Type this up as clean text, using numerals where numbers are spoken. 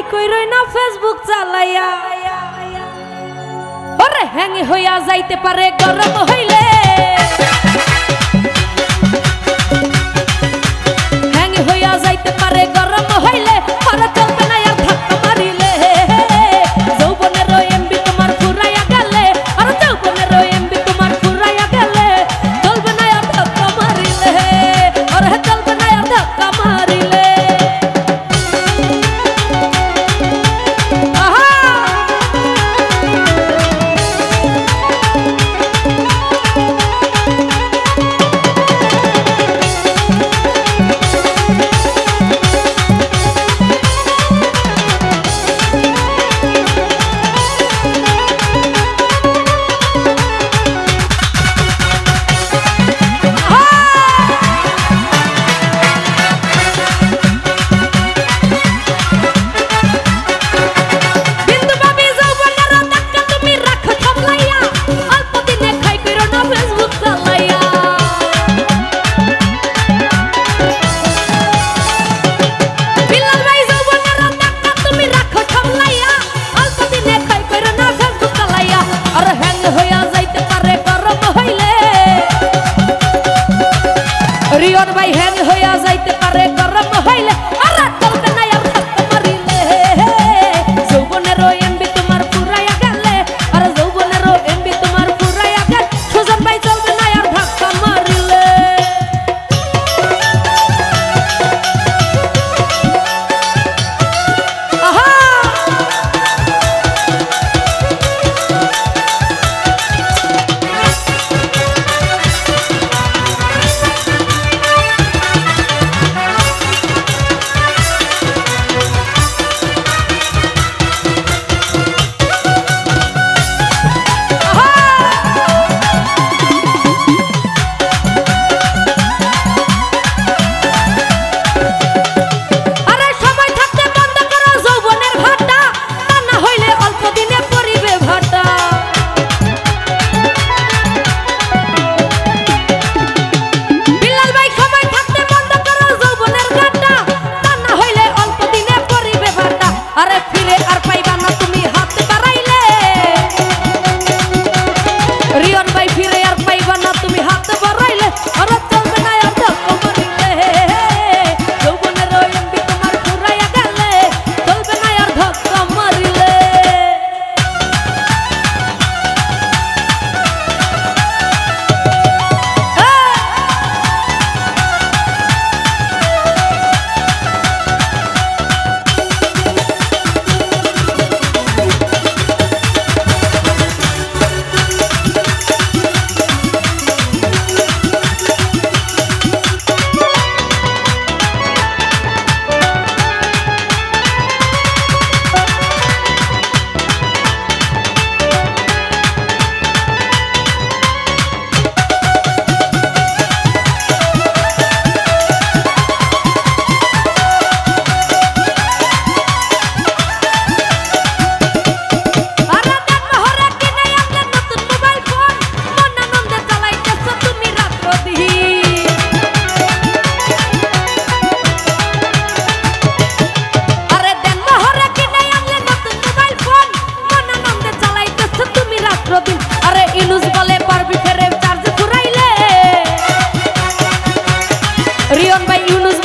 খাই কইরই না ফেসবুক চালাইয়া ওরে হ্যাং হইয়া যাইতে পারে গরম হইলে হ্যাং হইয়া যাইতে পারে গরম হইলে আর চলবে না আর ধাক্কা মারিলে যৌবনের এমবি তোমার ফুরাইয়া গেলে আর যৌবনের এমবি তোমার ফুরাইয়া গেলে চলবে না আর ধাক্কা মারিলে আর চলবে না আর ধাক্কা মারিলে রিয়ন ভাই হ্যাং হইয়া যাইতে পারে গরম হইলে আর চলবে না আর ধাক্কা মারিলে যৌবনের এমবি তোমার ফুরাইয়া গেলে আর যৌবনের এমবি তোমার ফুরাইয়া গেলে সুজন ভাই চলবে না আর ধাক্কা মারিলে আরে ইনুস বলে পারবি ফেরে চার্জ ফুরাইলে রিয়ন ভাই ইউনুস